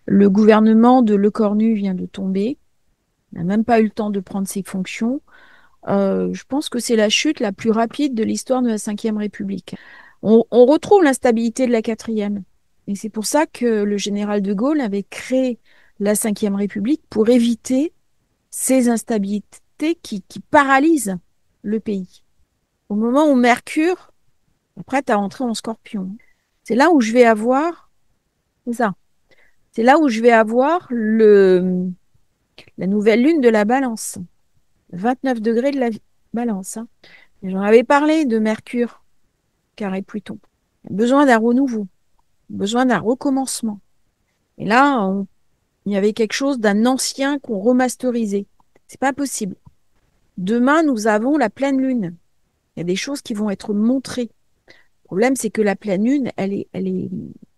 Le gouvernement de Lecornu vient de tomber. Il n'a même pas eu le temps de prendre ses fonctions. Je pense que c'est la chute la plus rapide de l'histoire de la Ve République. On retrouve l'instabilité de la quatrième. Et c'est pour ça que le général de Gaulle avait créé la Ve République pour éviter ces instabilités qui paralysent le pays. Au moment où Mercure est prête à entrer en Scorpion, c'est là où je vais avoir, c'est ça, c'est là où je vais avoir la nouvelle lune de la Balance, 29 degrés de la Balance. Hein. J'en avais parlé de Mercure, carré Pluton. Besoin d'un renouveau, besoin d'un recommencement. Et là, il y avait quelque chose d'un ancien qu'on remasterisait. C'est pas possible. Demain, nous avons la pleine lune. Il y a des choses qui vont être montrées. Le problème, c'est que la pleine lune,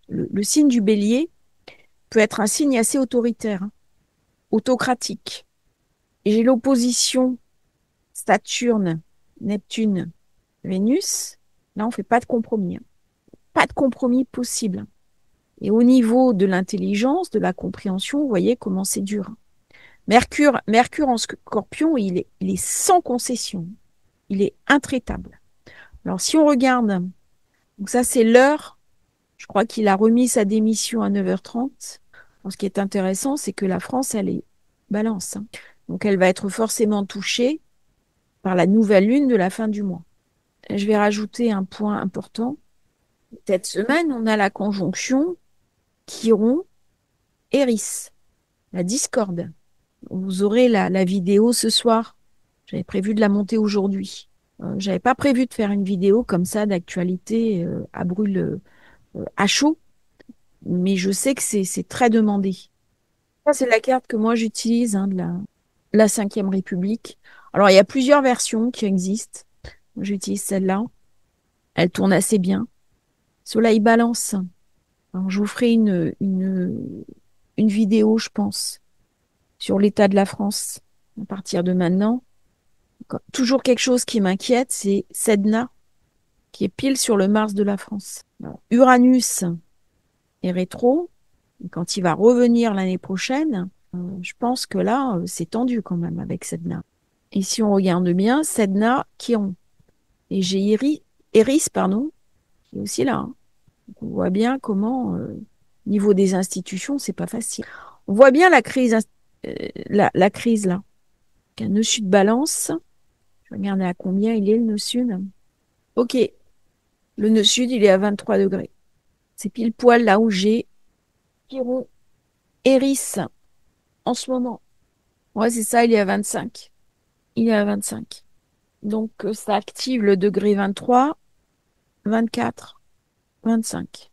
le signe du bélier peut être un signe assez autoritaire, hein, autocratique. Et j'ai l'opposition Saturne, Neptune, Vénus. Là, on ne fait pas de compromis. Hein. Pas de compromis possible. Et au niveau de l'intelligence, de la compréhension, vous voyez comment c'est dur. Mercure en Scorpion, il est sans concession. Il est intraitable. Alors, si on regarde, donc ça, c'est l'heure. Je crois qu'il a remis sa démission à 9h30. Alors, ce qui est intéressant, c'est que la France, elle est balance. Hein. Donc, elle va être forcément touchée par la nouvelle lune de la fin du mois. Je vais rajouter un point important. Cette semaine, on a la conjonction Chiron-Eris, la discorde. Vous aurez la vidéo ce soir. J'avais prévu de la monter aujourd'hui. J'avais pas prévu de faire une vidéo comme ça d'actualité à brûle, à chaud, mais je sais que c'est très demandé. Ça, c'est la carte que moi j'utilise hein, de la Ve République. Alors, il y a plusieurs versions qui existent. Moi, j'utilise celle-là. Elle tourne assez bien. Soleil Balance. Alors, je vous ferai une vidéo, je pense, sur l'état de la France à partir de maintenant. Toujours quelque chose qui m'inquiète, c'est Sedna, qui est pile sur le Mars de la France. Alors, Uranus est rétro. Et quand il va revenir l'année prochaine, je pense que là, c'est tendu quand même avec Sedna. Et si on regarde bien, Sedna, Chiron. Et j'ai Eris, pardon, qui est aussi là. Hein. On voit bien comment, niveau des institutions, c'est pas facile. On voit bien la crise, la crise là. Un nœud sud balance. Je vais regarder à combien il est le nœud sud. Ok, le nœud sud, il est à 23 degrés. C'est pile poil là où j'ai Chiron, Eris en ce moment. Ouais, c'est ça, il est à 25. Il est à 25. Donc, ça active le degré 23, 24, 25.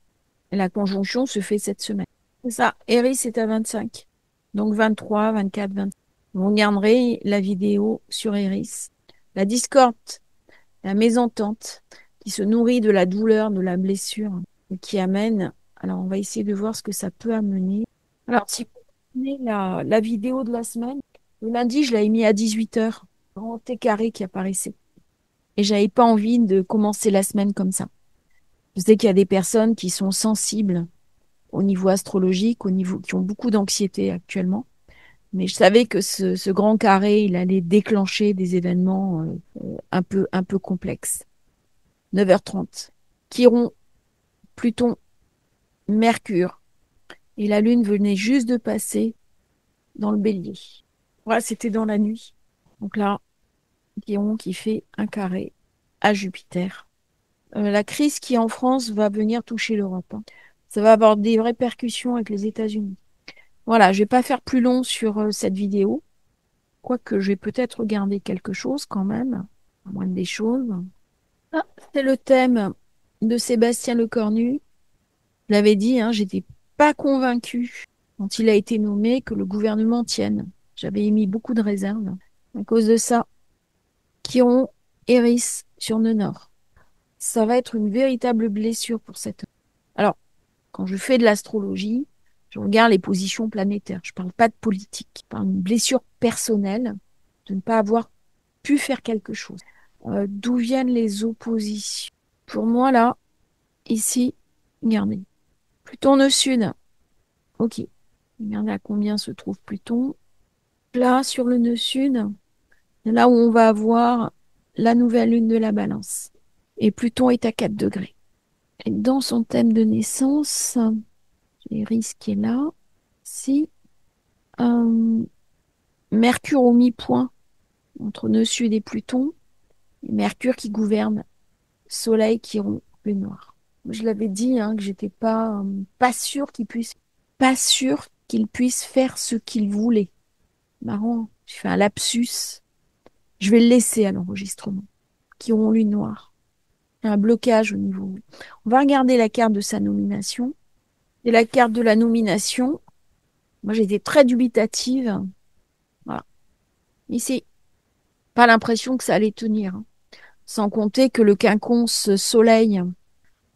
Et la conjonction se fait cette semaine. C'est ça, Eris est à 25. Donc, 23, 24, 25. Vous regarderez la vidéo sur Eris. La discorde, la mésentente, qui se nourrit de la douleur, de la blessure, et qui amène. Alors, on va essayer de voir ce que ça peut amener. Alors, si vous prenez la vidéo de la semaine, le lundi, je l'avais mis à 18h. Grand T carré qui apparaissait. Et j'avais pas envie de commencer la semaine comme ça. Je sais qu'il y a des personnes qui sont sensibles au niveau astrologique, qui ont beaucoup d'anxiété actuellement. Mais je savais que ce grand carré, il allait déclencher des événements un peu complexes. 9h30. Chiron, Pluton, Mercure. Et la Lune venait juste de passer dans le bélier. Voilà, c'était dans la nuit. Donc là, Chiron qui fait un carré à Jupiter. La crise qui en France va venir toucher l'Europe. Hein. Ça va avoir des répercussions avec les États-Unis. Voilà, je vais pas faire plus long sur cette vidéo, quoique je vais peut-être regarder quelque chose quand même, à moins des choses. Ah, c'est le thème de Sébastien Lecornu. Je l'avais dit, hein, j'étais pas convaincue quand il a été nommé que le gouvernement tienne. J'avais émis beaucoup de réserves à cause de ça. Chiron, Eris sur le nord. Ça va être une véritable blessure pour cette. Alors, quand je fais de l'astrologie, je regarde les positions planétaires. Je ne parle pas de politique. Je parle d'une blessure personnelle de ne pas avoir pu faire quelque chose. D'où viennent les oppositions? Pour moi, là, ici, regardez. Pluton au sud. Ok. Regardez à combien se trouve Pluton. Là, sur le nœud sud, c'est là où on va avoir la nouvelle lune de la Balance. Et Pluton est à 4 degrés. Et dans son thème de naissance, Iris qui est là, si Mercure au mi-point entre nœud sud et Pluton, et Mercure qui gouverne Soleil qui rompt le noir. Je l'avais dit hein, que j'étais pas sûre qu'il puisse faire ce qu'il voulait. Marrant, j'ai fait un lapsus. Je vais le laisser à l'enregistrement. Qui auront lune noire. Un blocage au niveau. On va regarder la carte de sa nomination. Et la carte de la nomination, moi j'étais très dubitative. Voilà. Ici, pas l'impression que ça allait tenir, hein. Sans compter que le quinconce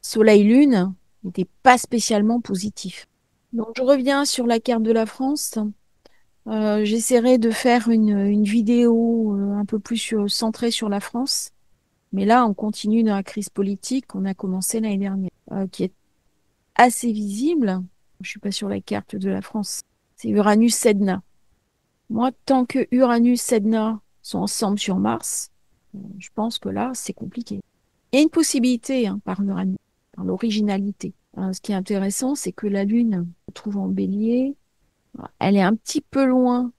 Soleil-Lune n'était pas spécialement positif. Donc je reviens sur la carte de la France. J'essaierai de faire une vidéo un peu plus centrée sur la France. Mais là, on continue dans la crise politique qu'on a commencé l'année dernière, qui est assez visible. Je suis pas sur la carte de la France. C'est Uranus-Sedna. Moi, tant que Uranus-Sedna sont ensemble sur Mars, je pense que là, c'est compliqué. Il y a une possibilité hein, par Uranus, par l'originalité. Ce qui est intéressant, c'est que la Lune se trouve en Bélier. Elle est un petit peu loin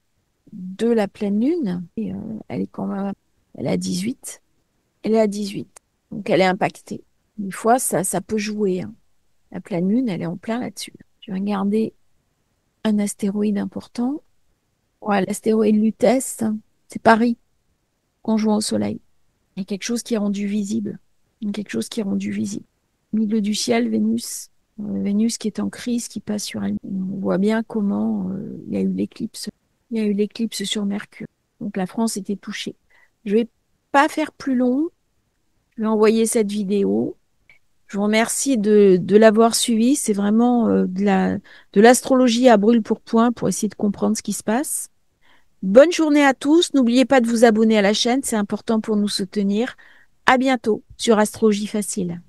de la pleine Lune. Et, elle est quand même, elle est à 18. Elle est à 18. Donc, elle est impactée. Des fois, ça peut jouer, hein. La pleine Lune, elle est en plein là-dessus. Je vais regarder un astéroïde important. Ouais, l'astéroïde Lutèce, c'est Paris, conjoint au Soleil. Il y a quelque chose qui est rendu visible. Il y a quelque chose qui est rendu visible. Au milieu du ciel, Vénus. Vénus qui est en crise, qui passe sur elle. On voit bien comment il y a eu l'éclipse. Il y a eu l'éclipse sur Mercure. Donc la France était touchée. Je vais pas faire plus long. Je vais envoyer cette vidéo. Je vous remercie de l'avoir suivi. C'est vraiment de l'astrologie à brûle-pourpoint pour essayer de comprendre ce qui se passe. Bonne journée à tous. N'oubliez pas de vous abonner à la chaîne. C'est important pour nous soutenir. À bientôt sur Astrologie Facile.